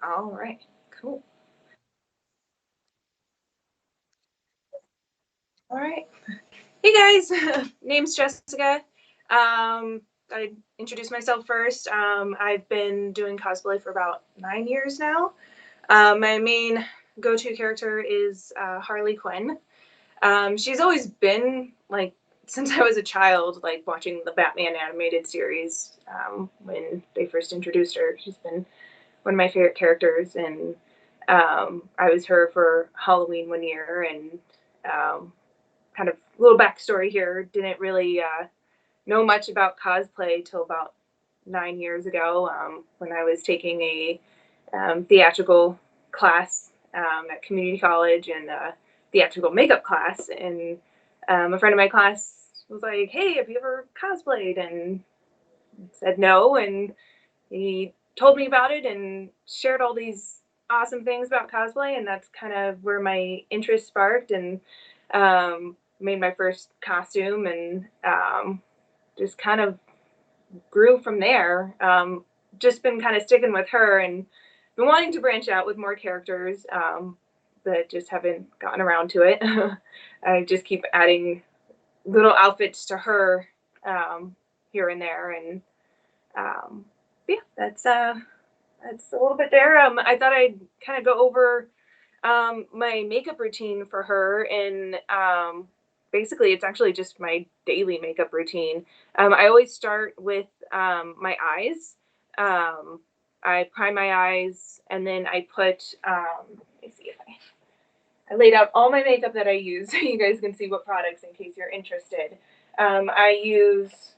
All right, cool. All right. Hey guys, name's Jessica. I introduce myself first. I've been doing cosplay for about 9 years now. My main go-to character is Harley Quinn. She's always been like since I was a child, like watching the Batman animated series when they first introduced her. She's been one of my favorite characters, and I was her for Halloween one year, and um, kind of little backstory here. Didn't really know much about cosplay till about 9 years ago when I was taking a theatrical class at community college and a theatrical makeup class. And a friend of my class was like, "Hey, have you ever cosplayed?" And said no. And he told me about it and shared all these awesome things about cosplay. And that's kind of where my interest sparked. And made my first costume and just kind of grew from there. Just been kind of sticking with her and been wanting to branch out with more characters, but just haven't gotten around to it. I just keep adding little outfits to her here and there, and um, yeah, that's a little bit there. I thought I'd kind of go over my makeup routine for her, and basically, it's actually just my daily makeup routine. I always start with my eyes. Um, I prime my eyes, and then I put. Let me see if I laid out all my makeup that I use, so you guys can see what products in case you're interested. I use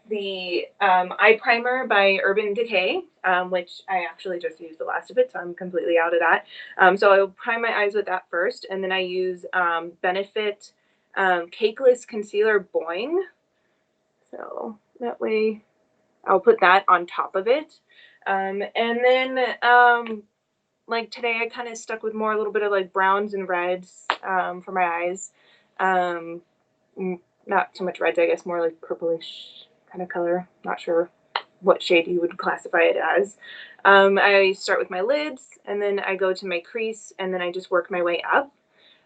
the eye primer by Urban Decay, which I actually just used the last of it, so I'm completely out of that. So I'll prime my eyes with that first, and then I use Benefit Cakeless Concealer Boing. So that way I'll put that on top of it. And then like today I kind of stuck with more a little bit of like browns and reds for my eyes. Um, Not too much reds, I guess, more like purplish kind of color. Not sure what shade you would classify it as. I start with my lids, and then I go to my crease, and then I just work my way up.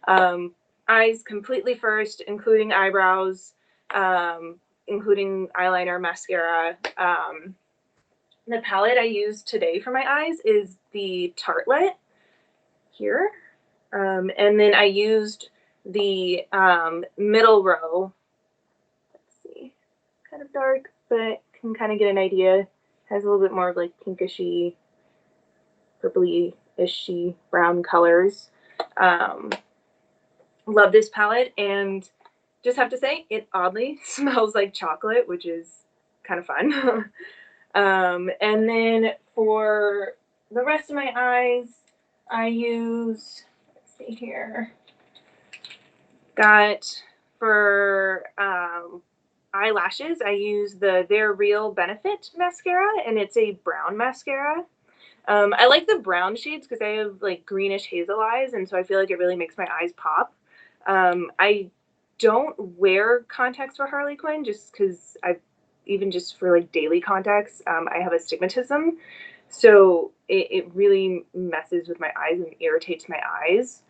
Um, Eyes completely first, including eyebrows, um, including eyeliner, mascara. The palette I use today for my eyes is the Tartelette here. And then I used the middle row. Let's see, kind of dark, but can kind of get an idea. Has a little bit more of like pinkishy, purpley-ishy brown colors. Um, love this palette, and just have to say, it oddly smells like chocolate, which is kind of fun. And then for the rest of my eyes, I use, let's see here, got for eyelashes, I use the They're Real Benefit mascara, and it's a brown mascara. I like the brown shades because I have like greenish hazel eyes, and so I feel like it really makes my eyes pop. I don't wear contacts for Harley Quinn just because I, even just for like daily contacts, I have astigmatism, so it really messes with my eyes and irritates my eyes.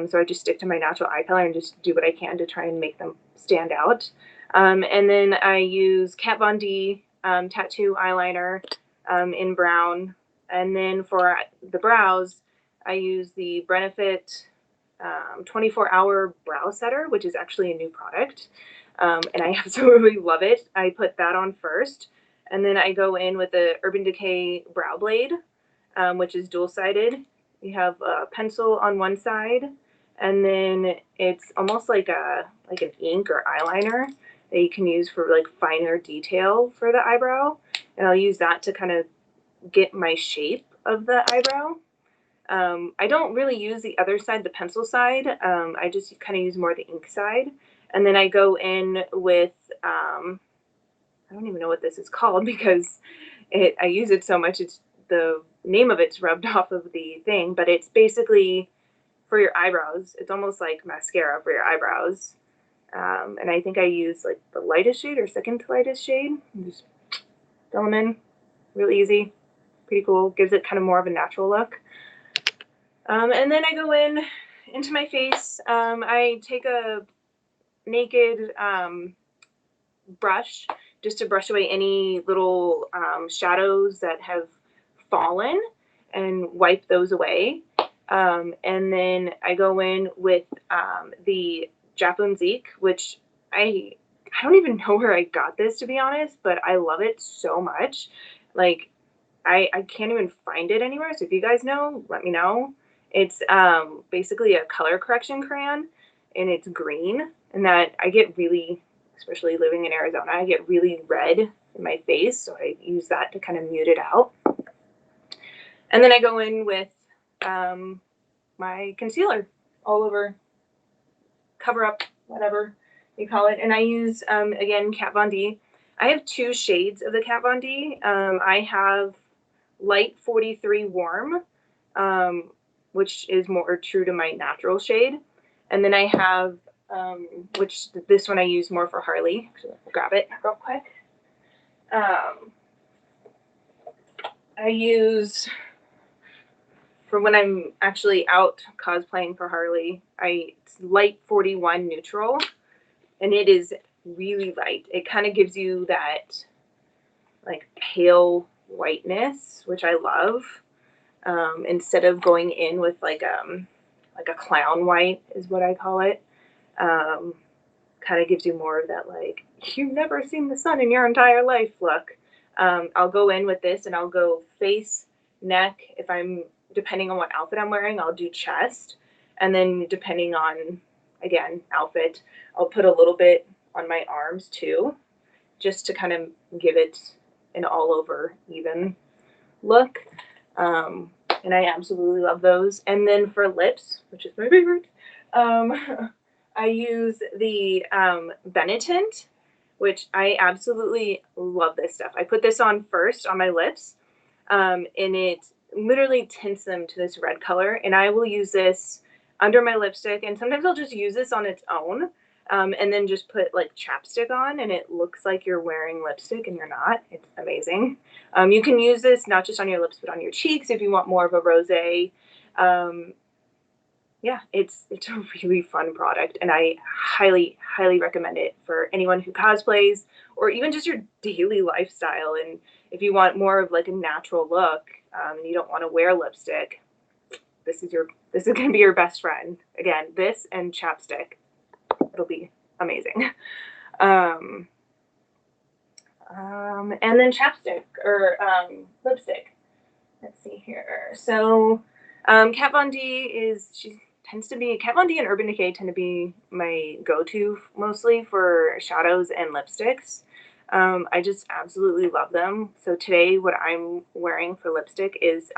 So I just stick to my natural eye color and just do what I can to try and make them stand out. And then I use Kat Von D tattoo eyeliner in brown. And then for the brows, I use the Benefit 24-hour brow setter, which is actually a new product. And I absolutely love it. I put that on first, and then I go in with the Urban Decay Brow Blade, which is dual-sided. You have a pencil on one side, and then it's almost like an ink or eyeliner that you can use for like finer detail for the eyebrow. And I'll use that to kind of get my shape of the eyebrow. I don't really use the other side, the pencil side. I just kind of use more the ink side. And then I go in with, I don't even know what this is called because I use it so much. It's the name of it's rubbed off of the thing, but it's basically for your eyebrows. It's almost like mascara for your eyebrows. And I think I use like the lightest shade or second to lightest shade. Just fill them in real easy. pretty cool. Gives it kind of more of a natural look. And then I go into my face. I take a naked brush just to brush away any little shadows that have fallen and wipe those away. And then I go in with the Japanese, which I don't even know where I got this, to be honest, but I love it so much. Like, I can't even find it anywhere. So if you guys know, let me know. It's basically a color correction crayon, and it's green. And that I get really, especially living in Arizona, I get really red in my face. So I use that to kind of mute it out. And then I go in with my concealer all over, cover up, whatever you call it. And I use, again, Kat Von D. I have 2 shades of the Kat Von D. I have Light 43 Warm, which is more true to my natural shade. And then I have, which this one I use more for Harley. So I'll grab it real quick. I use, for when I'm actually out cosplaying for Harley, it's Light 41 Neutral, and it is really light. It kind of gives you that like pale whiteness, which I love. Instead of going in with like a clown white is what I call it. Kind of gives you more of that like you've never seen the sun in your entire life look. I'll go in with this and I'll go face, neck. If I'm, depending on what outfit I'm wearing, I'll do chest. And then depending on, again, outfit, I'll put a little bit on my arms too, just to kind of give it an all over even look. And I absolutely love those. And then for lips, which is my favorite, I use the Benetint, which I absolutely love this stuff. I put this on first on my lips, and it literally tints them to this red color. And I will use this under my lipstick, and sometimes I'll just use this on its own, and then just put like chapstick on, and it looks like you're wearing lipstick and you're not. It's amazing. You can use this not just on your lips, but on your cheeks if you want more of a rosé. Yeah, it's a really fun product, and I highly, highly recommend it for anyone who cosplays or even just your daily lifestyle. And if you want more of like a natural look, and you don't want to wear lipstick, this is going to be your best friend. Again, this and chapstick, it'll be amazing. And then chapstick or lipstick. Let's see here. So Kat Von D Kat Von D and Urban Decay tend to be my go-to mostly for shadows and lipsticks. I just absolutely love them. So today what I'm wearing for lipstick is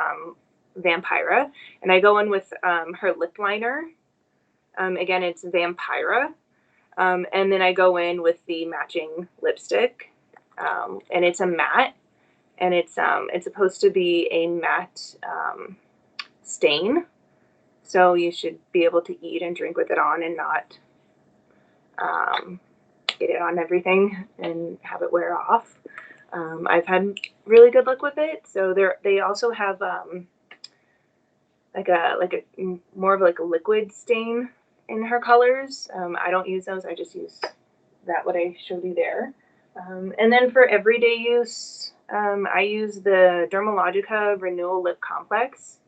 Vampira, and I go in with her lip liner. Again, it's Vampira. And then I go in with the matching lipstick, and it's a matte, and it's supposed to be a matte stain. So you should be able to eat and drink with it on and not get it on everything and have it wear off. I've had really good luck with it. So they also have like a more of like a liquid stain in her colors. I don't use those. I just use what I showed you there. And then for everyday use, I use the Dermalogica Renewal Lip Complex.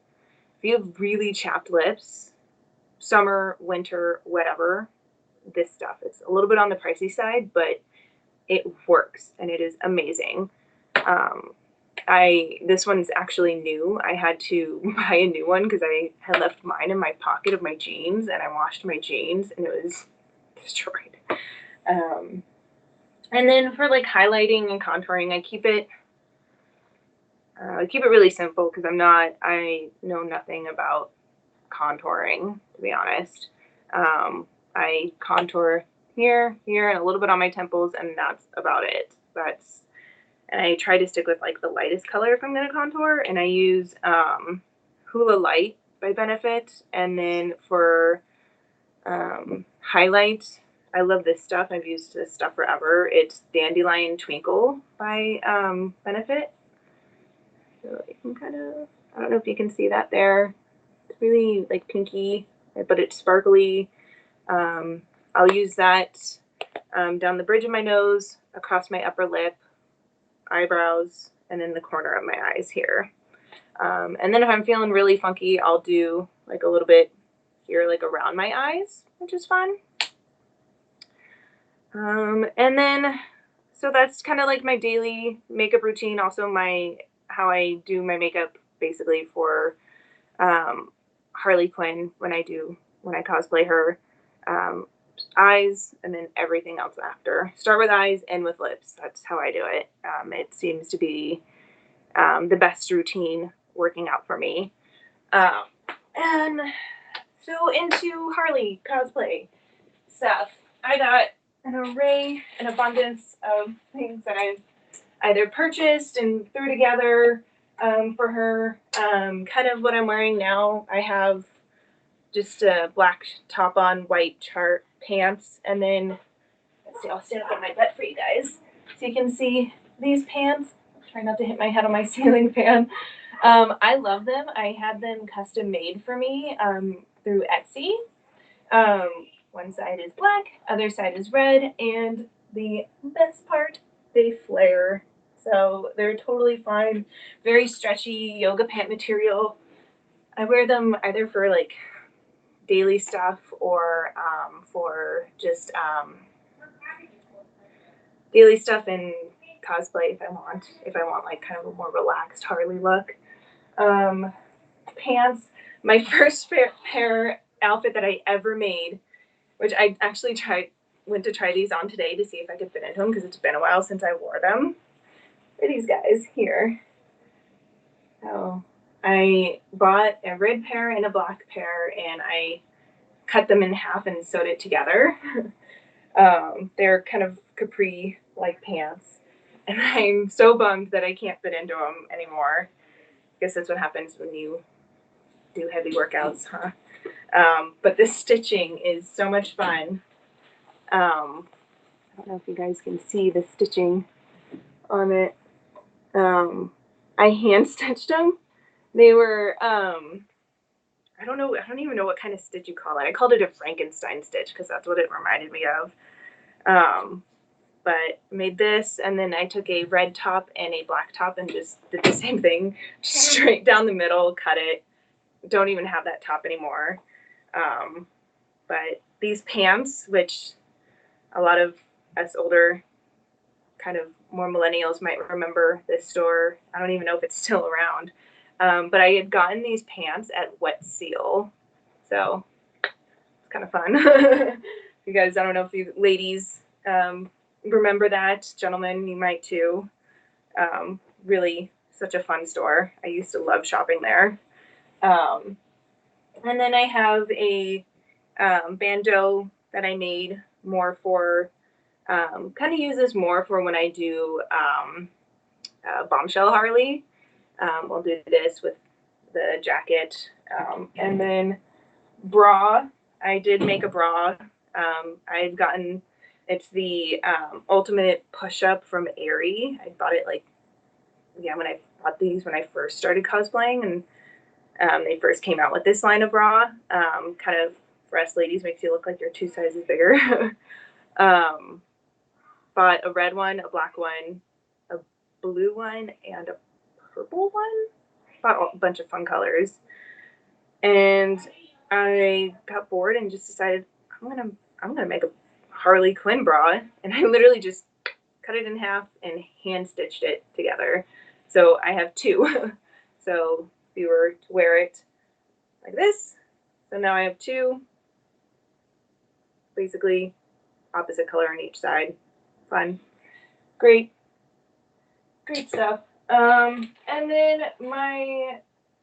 If you have really chapped lips, summer, winter, whatever, this stuff. It's a little bit on the pricey side, but it works and it is amazing. This one's actually new. I had to buy a new one because I had left mine in my pocket of my jeans, and I washed my jeans and it was destroyed. And then for like highlighting and contouring, I keep it really simple because I know nothing about contouring, to be honest. I contour here, and a little bit on my temples, and that's about it. And I try to stick with like the lightest color if I'm going to contour, and I use Hoola Light by Benefit. And then for highlight, I love this stuff. I've used this stuff forever. It's Dandelion Twinkle by Benefit. So you can kind of, I don't know if you can see that there. It's really like pinky, but it's sparkly. I'll use that down the bridge of my nose, across my upper lip, eyebrows, and then the corner of my eyes here. And then if I'm feeling really funky, I'll do like a little bit here, like around my eyes, which is fun. And then, so that's kind of like my daily makeup routine. Also how I do my makeup basically for Harley Quinn when I cosplay her. Eyes and then everything else after. Start with eyes, end with lips. That's how I do it. It seems to be the best routine working out for me. And so into Harley cosplay stuff. I got an array, an abundance of things that I've either purchased and threw together for her. Kind of what I'm wearing now. I have just a black top on, white chart pants, and then let's see, I'll stand up on my butt for you guys so you can see these pants. Try not to hit my head on my ceiling fan. I love them. I had them custom made for me through Etsy. One side is black, other side is red, and the best part, they flare. So they're totally fine. Very stretchy yoga pant material. I wear them either for like daily stuff or for just daily stuff and cosplay if I want like kind of a more relaxed Harley look. Pants. My first pair outfit that I ever made, which I actually went to try these on today to see if I could fit into them because it's been a while since I wore them. They're these guys here. So I bought a red pair and a black pair, and I cut them in half and sewed it together. They're kind of capri-like pants, and I'm so bummed that I can't fit into them anymore. I guess that's what happens when you do heavy workouts, huh? But this stitching is so much fun. I don't know if you guys can see the stitching on it. I hand stitched them. They were, I don't even know what kind of stitch you call it. I called it a Frankenstein stitch because that's what it reminded me of. But made this, and then I took a red top and a black top and just did the same thing, straight down the middle, cut it. Don't even have that top anymore. But these pants, which a lot of us older, kind of more millennials might remember this store. I don't even know if it's still around. But I had gotten these pants at Wet Seal. So it's kind of fun. You guys, I don't know if you ladies remember that. Gentlemen, you might too. Really such a fun store. I used to love shopping there. And then I have a bandeau that I made more for, kind of use this more for when I do Bombshell Harley. We'll do this with the jacket. And then bra, I did make a bra. I've gotten, it's the Ultimate Push-Up from Aerie. I bought it like, yeah, when I bought these when I first started cosplaying, and they first came out with this line of bra. Kind of, for us ladies, makes you look like you're 2 sizes bigger. Bought a red one, a black one, a blue one, and a purple one. Bought a bunch of fun colors. And I got bored and just decided I'm gonna make a Harley Quinn bra, and I literally just cut it in half and hand stitched it together. So I have two. So if you were to wear it like this, so now I have two, basically opposite color on each side. Fun, great stuff. And then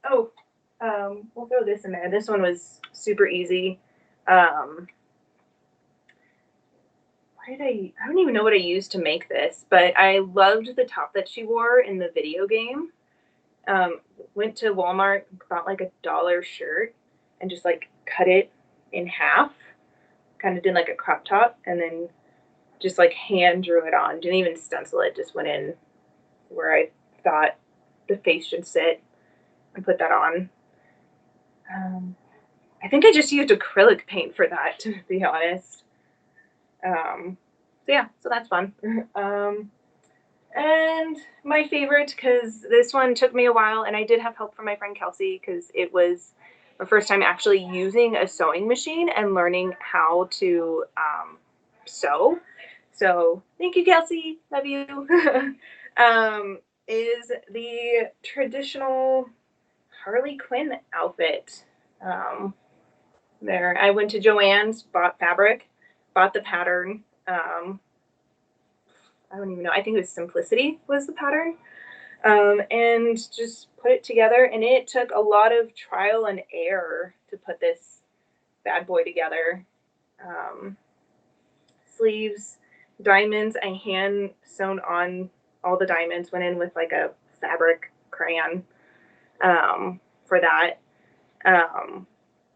we'll throw this in there. This one was super easy. I don't even know what I used to make this, but I loved the top that she wore in the video game. Went to Walmart, bought like $1 shirt and just like cut it in half, kind of did like a crop top, and then just like hand drew it on. Didn't even stencil it, just went in where I thought the face should sit and put that on. I think I just used acrylic paint for that, to be honest. So yeah, so that's fun. And my favorite, because this one took me a while, and I did have help from my friend Kelsey, because it was my first time actually using a sewing machine and learning how to sew. So thank you, Kelsey. Love you. Is the traditional Harley Quinn outfit. There, I went to Joann's, bought fabric, bought the pattern. I don't even know. I think it was Simplicity was the pattern. And just put it together. And it took a lot of trial and error to put this bad boy together. Sleeves, diamonds, I hand sewn on all the diamonds, went in with like a fabric crayon for that.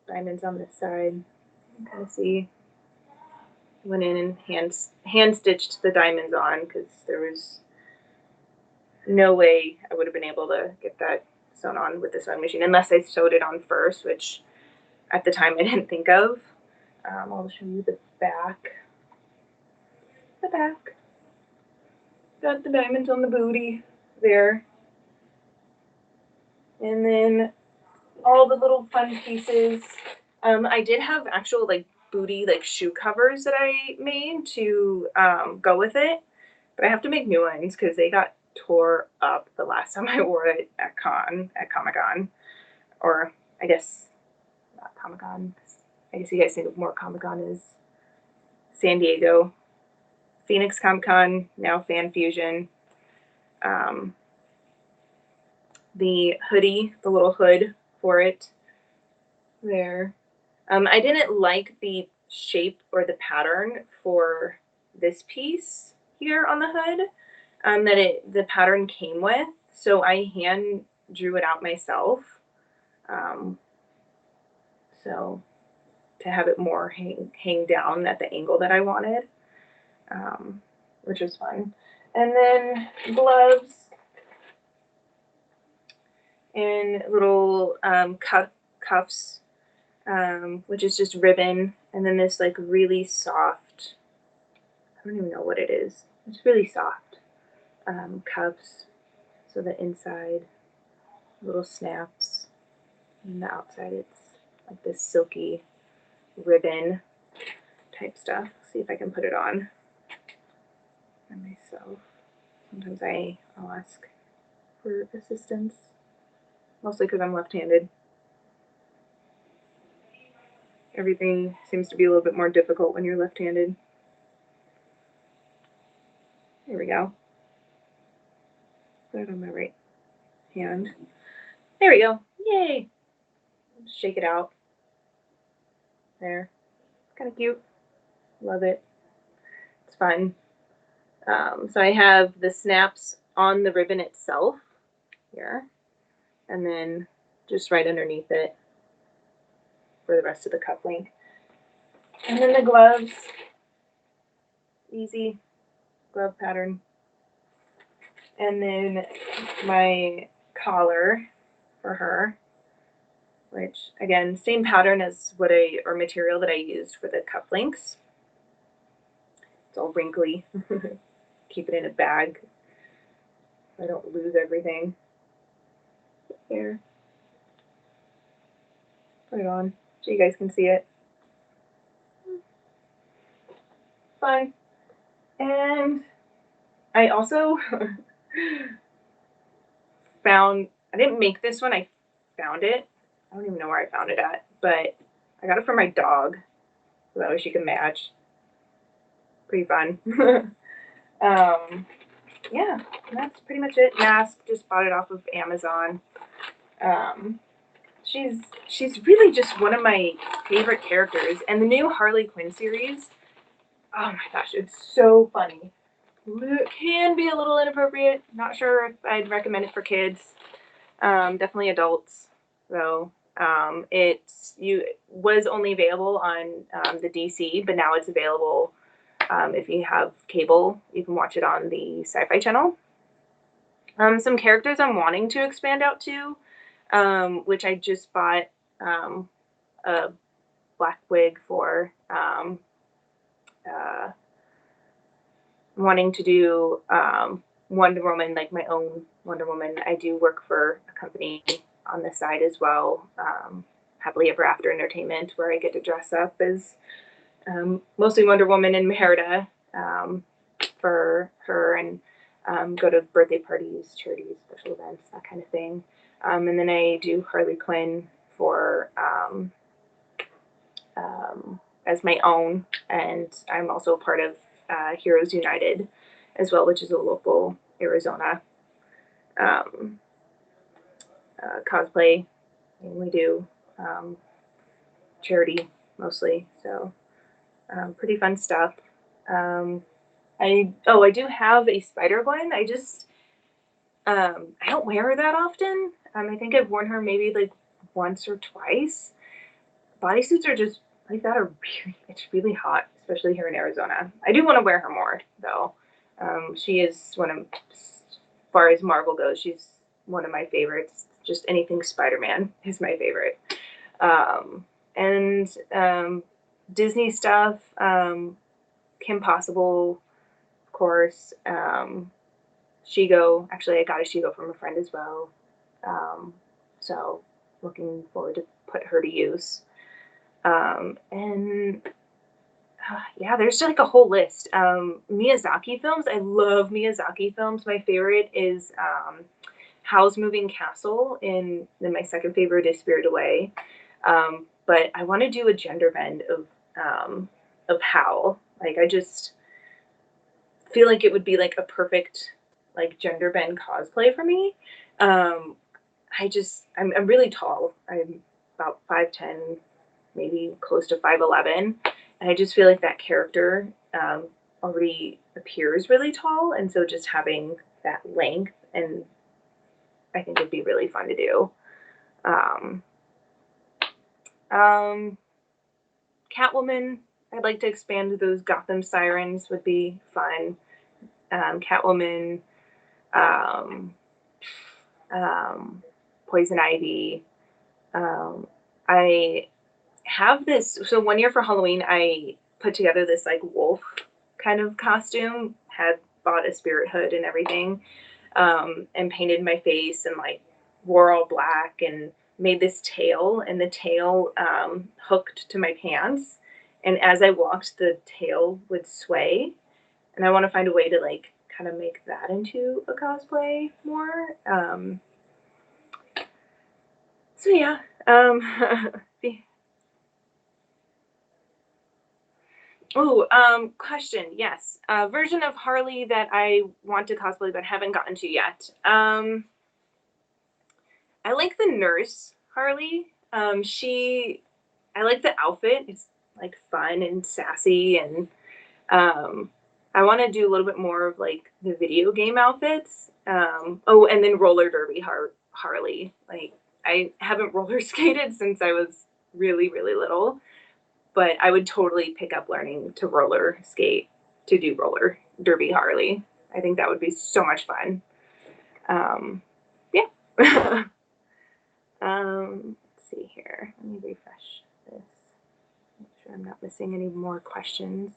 Diamonds on this side. You can kind of see. Went in and hand stitched the diamonds on because there was no way I would have been able to get that sewn on with the sewing machine unless I sewed it on first, which at the time I didn't think of. I'll show you the back. The back. Got the diamonds on the booty there. And then all the little fun pieces. I did have actual like booty like shoe covers that I made to go with it, but I have to make new ones because they got tore up the last time I wore it at Comic-Con, or I guess not Comic-Con. I guess you guys think of more Comic-Con as San Diego, Phoenix Comic-Con, now Fan Fusion. The hoodie, the little hood for it there. I didn't like the shape or the pattern for this piece here on the hood that the pattern came with, so I hand drew it out myself. So to have it more hang down at the angle that I wanted, which was fun. And then gloves and little cuffs. Which is just ribbon, and then this like really soft, I don't even know what it is. It's really soft cuffs. So the inside, little snaps, and the outside it's like this silky ribbon type stuff. See if I can put it on myself. Sometimes I'll ask for assistance, mostly because I'm left-handed. Everything seems to be a little bit more difficult when you're left-handed. There we go. Put it on my right hand. There we go. Yay! Shake it out. There. Kind of cute. Love it. It's fun. So I have the snaps on the ribbon itself here, and then just right underneath it for the rest of the cuff link. And then the gloves, easy glove pattern. And then my collar for her, which again, same pattern as or material that I used for the cuff links. It's all wrinkly. Keep it in a bag so I don't lose everything. Here. Put it on so you guys can see it. Fine. And I also found, I didn't make this one, I found it. I don't even know where I found it at, but I got it for my dog so that way she can match. Pretty fun. Yeah, that's pretty much it. Mask, just bought it off of Amazon. She's really just one of my favorite characters, and the new Harley Quinn series, oh my gosh, it's so funny. It can be a little inappropriate. Not sure if I'd recommend it for kids. Definitely adults, though. It was only available on the DC, but now it's available if you have cable. You can watch it on the Sci-Fi Channel. Some characters I'm wanting to expand out to, which I just bought a black wig for. Uh, Wanting to do Wonder Woman, like my own Wonder Woman. I do work for a company on the side as well, Happily Ever After Entertainment, where I get to dress up as mostly Wonder Woman and Merida for her and go to birthday parties, charities, special events, that kind of thing. And then I do Harley Quinn for as my own, and I'm also part of Heroes United as well, which is a local Arizona um, cosplay. And we do charity mostly, so pretty fun stuff. I do have a Spider Gwen. I don't wear her that often. I think I've worn her maybe like once or twice. Bodysuits are just like that are it's really hot, especially here in Arizona. I do want to wear her more though. She is one of, as far as Marvel goes, she's one of my favorites. Just anything Spider-Man is my favorite. And Disney stuff, Kim Possible, of course. Shigo. Actually, I got a Shigo from a friend as well. So looking forward to put her to use. And yeah, there's like a whole list. Miyazaki films. I love Miyazaki films. My favorite is Howl's Moving Castle, and then my second favorite is Spirited Away. But I want to do a gender bend of Howl. Like I just feel like it would be like a perfect like gender bend cosplay for me. Um, I'm really tall. I'm about 5'10", maybe close to 5'11", and I just feel like that character already appears really tall, and so just having that length, and I think it'd be really fun to do. Um, um, Catwoman, I'd like to expand those Gotham sirens would be fun. Catwoman, um, Poison Ivy. I have this. So one year for Halloween, I put together this like wolf kind of costume. Had bought a spirit hood and everything, and painted my face and like wore all black and made this tail, and the tail hooked to my pants. And as I walked, the tail would sway. And I want to find a way to like kind of make that into a cosplay more. So yeah. Question. Yes. Version of Harley that I want to cosplay but haven't gotten to yet. I like the nurse Harley. I like the outfit. It's like fun and sassy, and I want to do a little bit more of like the video game outfits. And then roller derby Harley. Like I haven't roller skated since I was really really little, but I would totally pick up learning to roller skate to do roller derby Harley. I think that would be so much fun. Yeah. Let's see here. Let me refresh this. Make sure I'm not missing any more questions.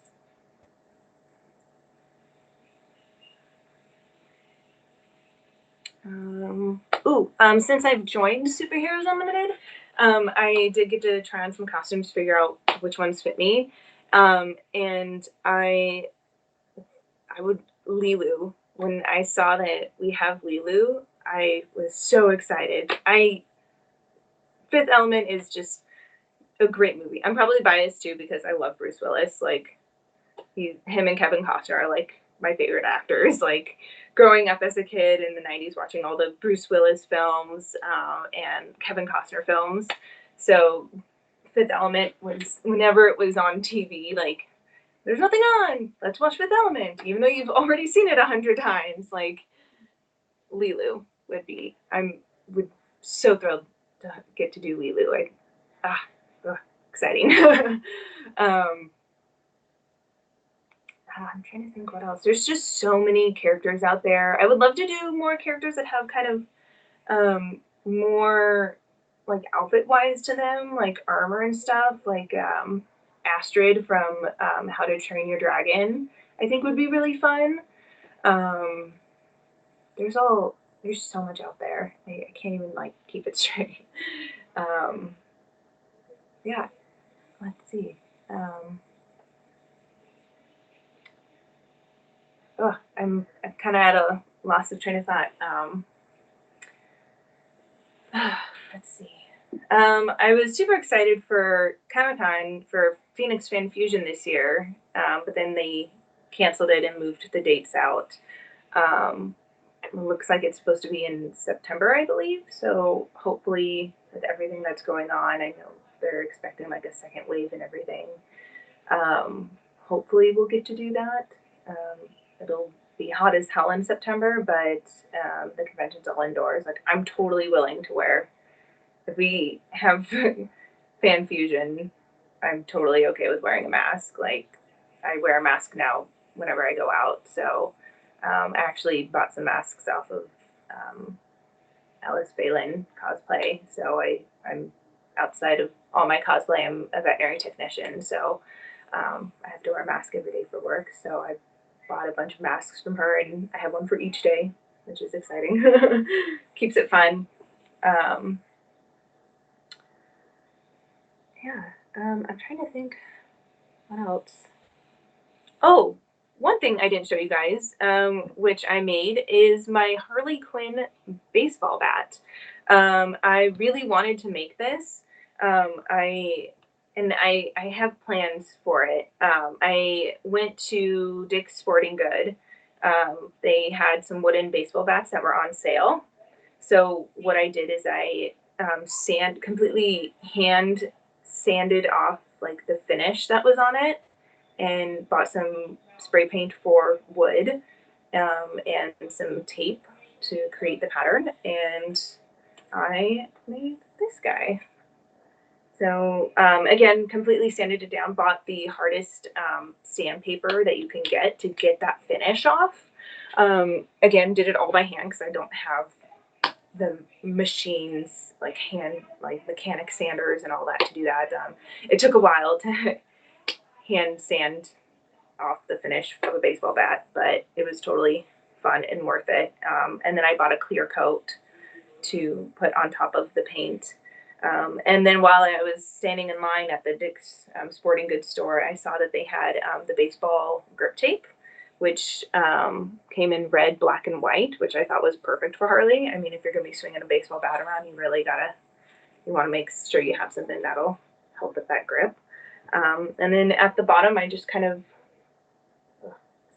Since I've joined Superheroes Unlimited, I did get to try on some costumes, figure out which ones fit me, and I would Lilu. When I saw that we have Lilu, I was so excited. Fifth Element is just a great movie. I'm probably biased too because I love Bruce Willis. Like him and Kevin Costner are like my favorite actors. Like growing up as a kid in the 90s watching all the Bruce Willis films and Kevin Costner films. So Fifth Element was whenever it was on TV, like there's nothing on. Let's watch Fifth Element, even though you've already seen it 100 times. Like Lilu would so thrilled to get to do Lilu. Exciting. um, I'm trying to think what else. There's just so many characters out there. I would love to do more characters that have kind of more like outfit wise to them, like armor and stuff, like Astrid from How to Train Your Dragon. I think would be really fun. Um, there's there's so much out there. I can't even like keep it straight. Um, yeah, let's see. Um, I'm kind of at a loss of train of thought. Let's see. I was super excited for Comic-Con for Phoenix Fan Fusion this year, but then they canceled it and moved the dates out. Um, it looks like it's supposed to be in September, I believe. So hopefully, with everything that's going on, I know they're expecting like a second wave and everything. Um, Hopefully, we'll get to do that. It'll be hot as hell in September, but the convention's all indoors. Like, I'm totally willing to wear if we have fan fusion, I'm totally okay with wearing a mask. Like, I wear a mask now whenever I go out. So I actually bought some masks off of um, Alice Balin cosplay. So I'm outside of all my cosplay, I'm a veterinary technician. So I have to wear a mask every day for work. So I bought a bunch of masks from her, and I have one for each day, which is exciting. Keeps it fun. Um, Yeah, I'm trying to think what else. Oh, one thing I didn't show you guys, which I made, is my Harley Quinn baseball bat. I really wanted to make this. I have plans for it. I went to Dick's Sporting Good. They had some wooden baseball bats that were on sale. So what I did is I completely hand sanded off like the finish that was on it and bought some spray paint for wood and some tape to create the pattern. And I made this guy. So again, completely sanded it down, bought the hardest sandpaper that you can get that finish off. Again, did it all by hand because I don't have the machines like mechanic sanders and all that to do that. It took a while to hand sand off the finish of a baseball bat, but it was totally fun and worth it. And then I bought a clear coat to put on top of the paint. And then while I was standing in line at the Dick's Sporting Goods store, I saw that they had the baseball grip tape, which came in red, black, and white, which I thought was perfect for Harley. I mean, if you're going to be swinging a baseball bat around, you want to make sure you have something that'll help with that grip. And then at the bottom, I just kind of,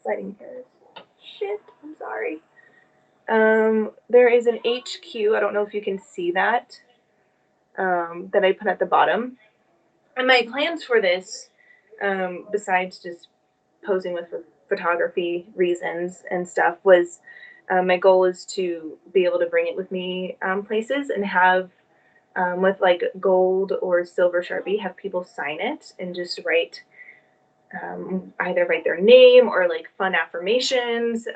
sliding here. Shit, I'm sorry. There is an HQ. I don't know if you can see that, that I put at the bottom. And my plans for this, besides just posing with photography reasons and stuff, was my goal is to be able to bring it with me places and have with like gold or silver Sharpie, have people sign it and just either write their name or like fun affirmations,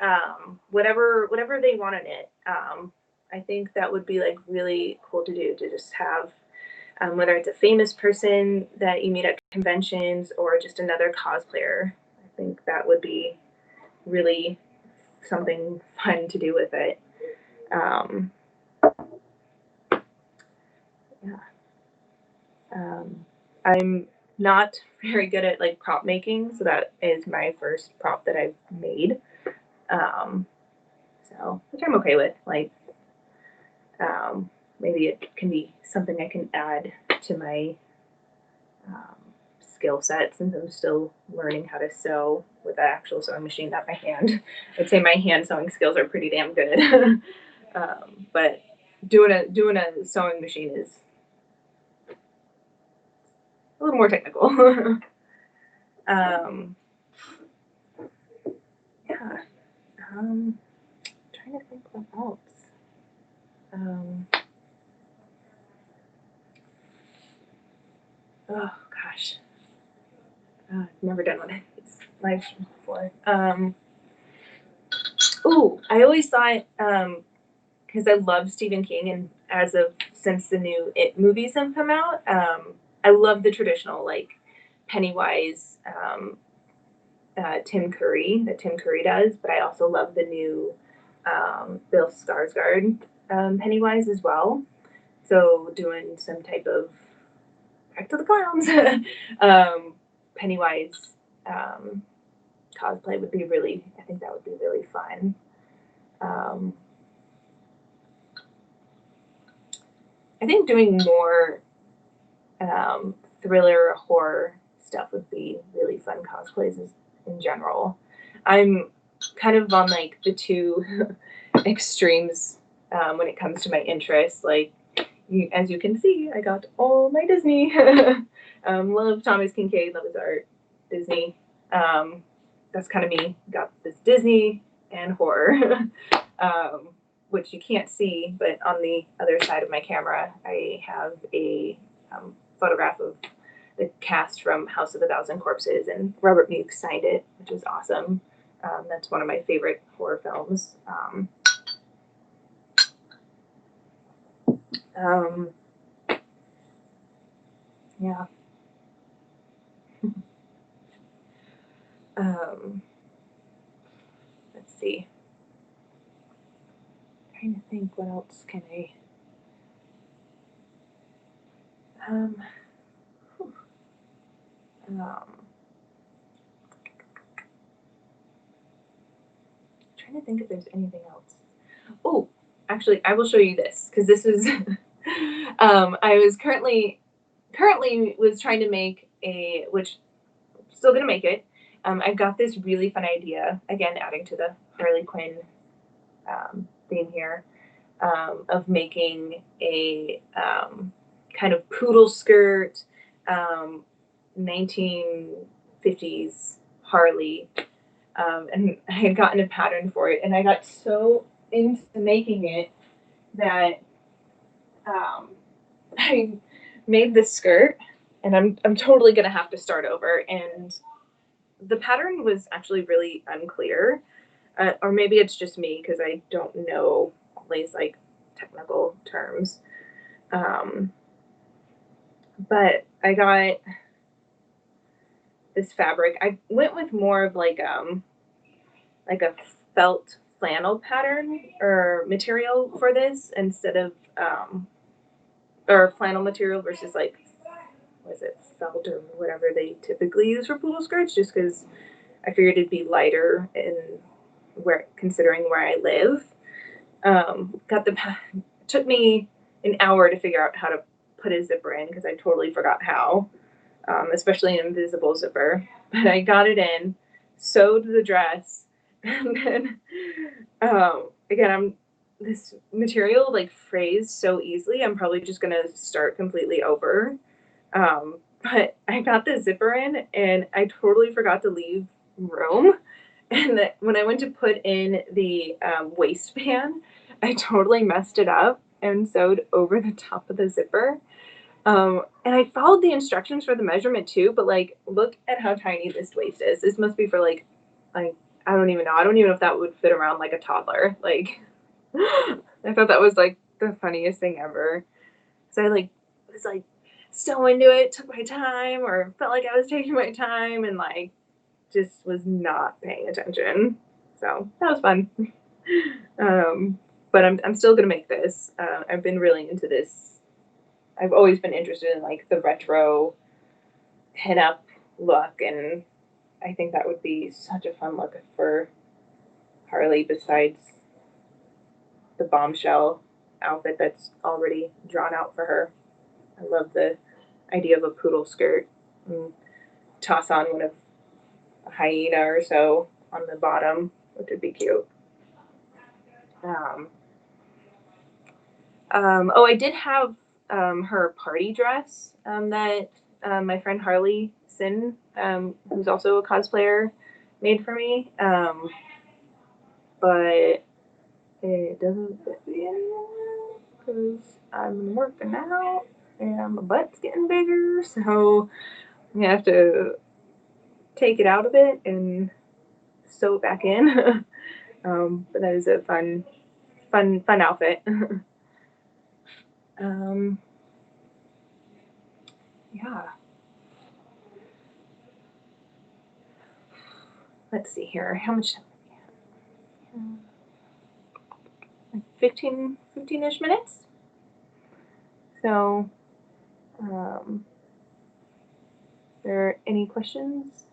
whatever they want in it. I think that would be like really cool to do, to just have whether it's a famous person that you meet at conventions or just another cosplayer. I think that would be really something fun to do with it. Um, yeah. I'm not very good at like prop making, so that is my first prop that I've made. Um, so which I'm okay with. Like maybe it can be something I can add to my um, skill set since I'm still learning how to sew with an actual sewing machine, not my hand. I'd say my hand sewing skills are pretty damn good, but doing a sewing machine is a little more technical. Yeah. Trying to think what else. Um, oh gosh. I've never done one of these. live streams before. Ooh, I always thought, because I love Stephen King, and since the new It movies have come out, I love the traditional like Pennywise, Tim Curry that Tim Curry does, but I also love the new Bill Skarsgård Pennywise as well. So doing some type of back to the clowns Pennywise cosplay would be really, I think that would be really fun. I think doing more thriller horror stuff would be really fun cosplays in general. I'm kind of on like the two extremes when it comes to my interests. Like, as you can see, I got all my Disney. Love Thomas Kincaid, love his art. Disney. That's kind of me. Got this Disney and horror, which you can't see, but on the other side of my camera, I have a photograph of the cast from House of a Thousand Corpses, and Robert Mukes signed it, which was awesome. That's one of my favorite horror films. Yeah. Let's see. I'm trying to think what else can I. Trying to think if there's anything else. Oh, actually, I will show you this because this was. I was currently was trying to make which still gonna make it. I've got this really fun idea, again adding to the Harley Quinn theme here, of making a kind of poodle skirt, 1950s Harley, and I had gotten a pattern for it, and I got so into making it that I made this skirt, and I'm totally gonna have to start over. And the pattern was actually really unclear, or maybe it's just me because I don't know all these like technical terms. But I got this fabric. I went with more of like a felt flannel pattern or material for this instead of or flannel material versus like, was it felt or whatever they typically use for poodle skirts, just because I figured it'd be lighter in considering where I live. Took me an hour to figure out how to put a zipper in because I totally forgot how, especially an invisible zipper. But I got it in, sewed the dress, and then again, this material like frays so easily. I'm probably just gonna start completely over. But I got the zipper in, and I totally forgot to leave room. And when I went to put in the waistband, I totally messed it up and sewed over the top of the zipper. And I followed the instructions for the measurement too, but like, look at how tiny this waist is. This must be for like, I don't even know. I don't even know if that would fit around like a toddler. Like, I thought that was like the funniest thing ever. So I like was like so into it, took my time, or felt like I was taking my time, and like just was not paying attention. So that was fun. But I'm still gonna make this. I've been really into this. I've always been interested in like the retro pinup look, and I think that would be such a fun look for Harley. Besides the bombshell outfit that's already drawn out for her, I love the idea of a poodle skirt. And toss on one of a hyena or so on the bottom, which would be cute. Oh, I did have her party dress that my friend Harley Sin, who's also a cosplayer, made for me. But it doesn't fit me anymore because I'm working out and my butt's getting bigger. So I'm gonna have to take it out of it and sew it back in. But that is a fun outfit. Yeah. Let's see here. How much time? Like 15-ish minutes. So, are there any questions?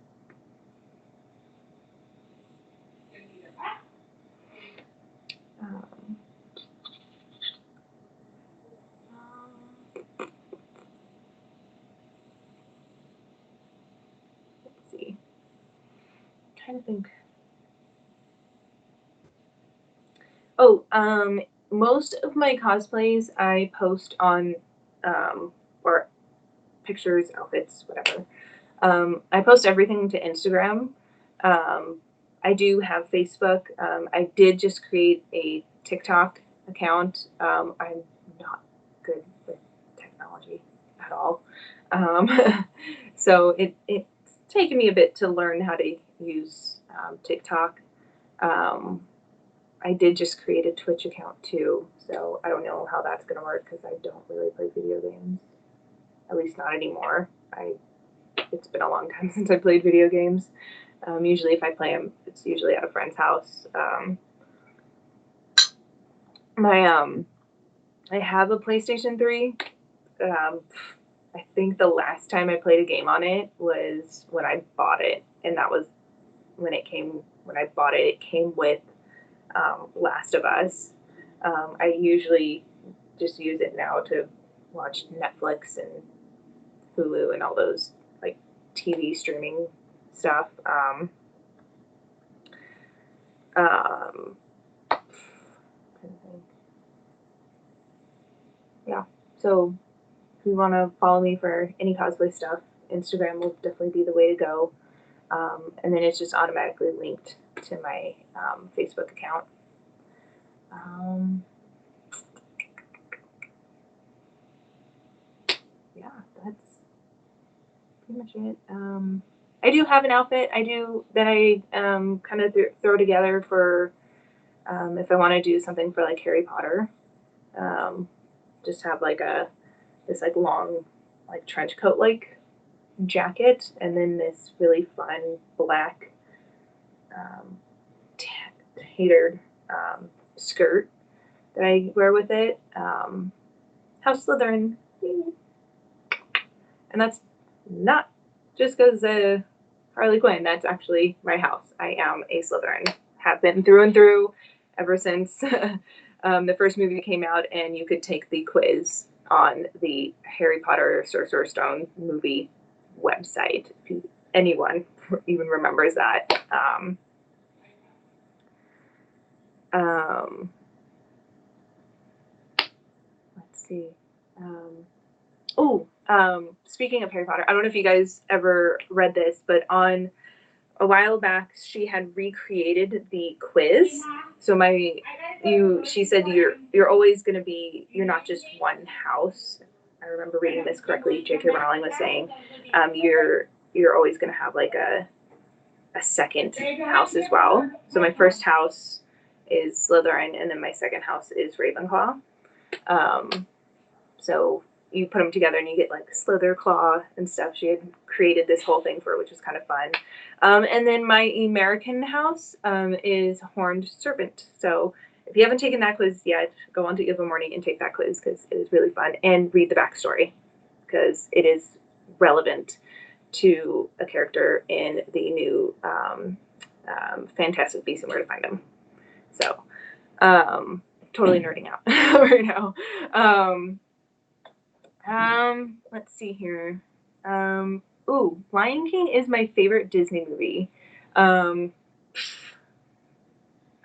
Let's see. I'm trying to think. Oh, most of my cosplays I post on, or pictures, outfits, whatever. I post everything to Instagram. I do have Facebook. I did just create a TikTok account. I'm not good with technology at all. So it's taken me a bit to learn how to use TikTok. I did just create a Twitch account too, so I don't know how that's going to work because I don't really play video games. At least not anymore. It's been a long time since I played video games. Usually if I play them, it's usually at a friend's house. I have a PlayStation 3. I think the last time I played a game on it was when I bought it, and that was when I bought it, it came with Last of Us. I usually just use it now to watch Netflix and Hulu and all those like TV streaming stuff. Yeah. So if you want to follow me for any cosplay stuff, Instagram will definitely be the way to go. And then it's just automatically linked to my Facebook account. Yeah, that's pretty much it. I do have an outfit that I kind of throw together for if I want to do something for like Harry Potter. Just have like this like long like trench coat like jacket, and then this really fun black tapered skirt that I wear with it. House Slytherin. And that's not just because Harley Quinn. That's actually my house. I am a Slytherin. Have been through and through ever since the first movie came out, and you could take the quiz on the Harry Potter Sorcerer's Stone movie website. If anyone even remembers that. Let's see. Speaking of Harry Potter, I don't know if you guys ever read this, but on a while back, she had recreated the quiz. So she said you're always going to be, you're not just one house. I remember reading this correctly. J.K. Rowling was saying, you're always going to have like a second house as well. So my first house is Slytherin, and then my second house is Ravenclaw. So you put them together and you get like Slitherclaw and stuff. She had created this whole thing for it, which was kind of fun. And then my American house is Horned Serpent. So if you haven't taken that quiz yet, go on to Eva Morning and take that quiz because it is really fun, and read the backstory because it is relevant to a character in the new Fantastic Beasts and Where to Find Them. So totally nerding out right now. Let's see here. Lion King is my favorite Disney movie. I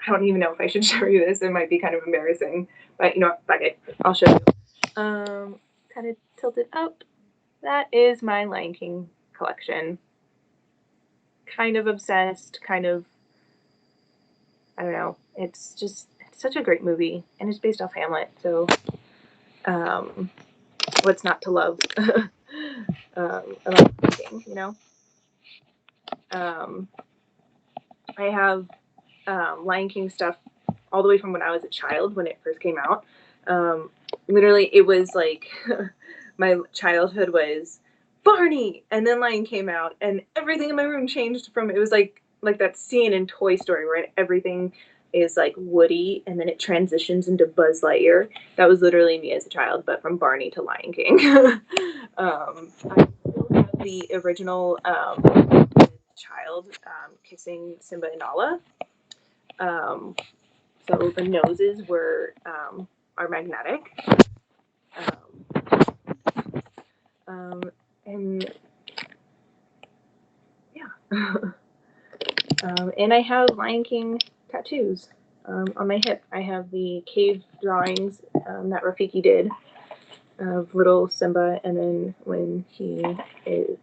don't even know if I should show you this. It might be kind of embarrassing, but you know what? Fuck it. I'll show you. Kind of tilted up. That is my Lion King collection. Kind of obsessed, kind of, I don't know. It's such a great movie, and it's based off Hamlet, so what's not to love about Lion King, you know? I have Lion King stuff all the way from when I was a child when it first came out. Literally, it was like my childhood was Barney, and then Lion came out, and everything in my room changed from it was like that scene in Toy Story where everything is like Woody, and then it transitions into Buzz Lightyear. That was literally me as a child, but from Barney to Lion King. I still have the original child kissing Simba and Nala. So the noses are magnetic. And yeah. And I have Lion King tattoos on my hip. I have the cave drawings that Rafiki did of little Simba, and then when he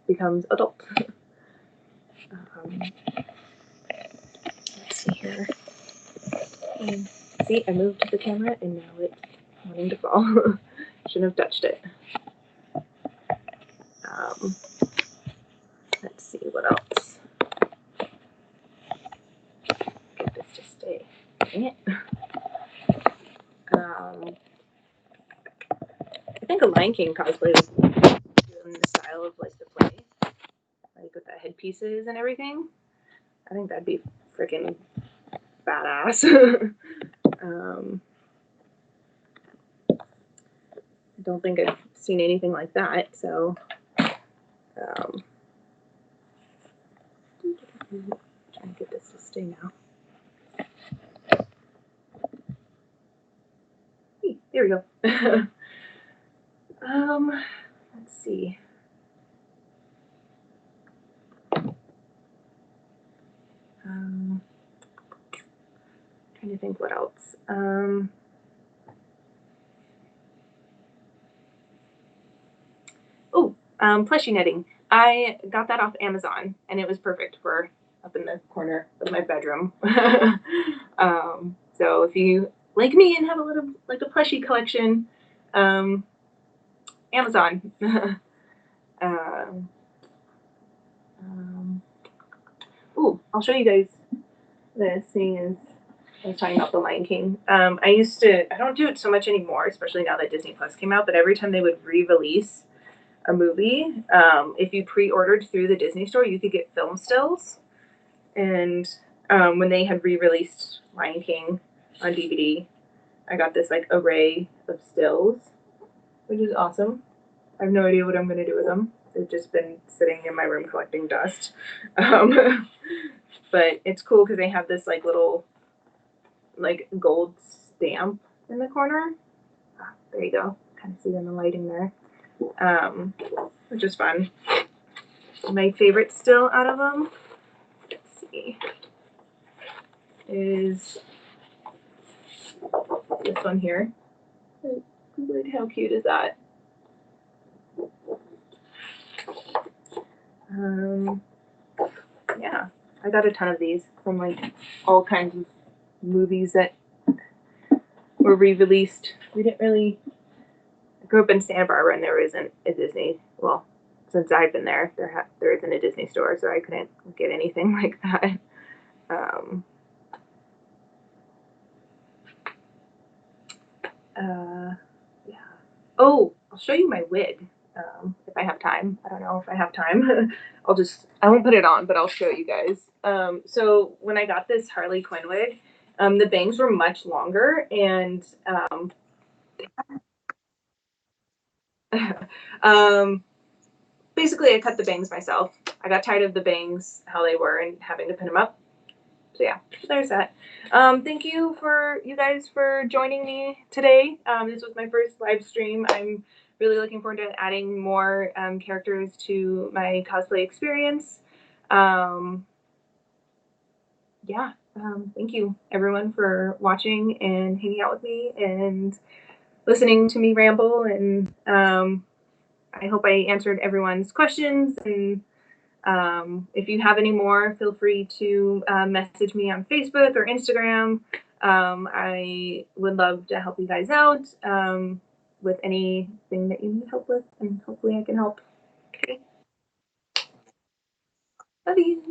becomes adult. Let's see here. See, I moved the camera, and now it's wanting to fall. Shouldn't have touched it. Let's see what else. Get this to stay. Dang it. I think a Lion King cosplay was in the style of like the play, like with the headpieces and everything. I think that'd be freaking badass. I don't think I've seen anything like that, so trying to get this to stay now. Hey, there we go. Let's see. Trying to think what else. Plushie knitting. I got that off Amazon, and it was perfect for up in the corner of my bedroom. So if you like me and have a little like a plushie collection, Amazon. I'll show you guys this thing is. I was talking about the Lion King. I don't do it so much anymore, especially now that Disney Plus came out, but every time they would re-release a movie, if you pre-ordered through the Disney store, you could get film stills. And when they had re-released Lion King on DVD, I got this like array of stills, which is awesome. I have no idea what I'm going to do with them. They've just been sitting in my room collecting dust. But it's cool because they have this like little like gold stamp in the corner. There you go. Kind of see them in the lighting there. Which is fun. My favorite still out of them, let's see, is this one here. How cute is that? Yeah, I got a ton of these from like all kinds of movies that were re-released. We didn't really. I grew up in Santa Barbara, and there isn't a Disney. Well, since I've been there, there isn't a Disney store, so I couldn't get anything like that. Yeah. Oh, I'll show you my wig if I have time. I don't know if I have time. I won't put it on, but I'll show you guys. So when I got this Harley Quinn wig, the bangs were much longer, and basically I cut the bangs myself. I got tired of the bangs how they were and having to pin them up. So yeah, there's that. Thank you guys for joining me today. This was my first live stream. I'm really looking forward to adding more characters to my cosplay experience. Yeah, thank you everyone for watching and hanging out with me and listening to me ramble. And I hope I answered everyone's questions. And if you have any more, feel free to message me on Facebook or Instagram. I would love to help you guys out with anything that you need help with, and hopefully I can help. Okay. Love you.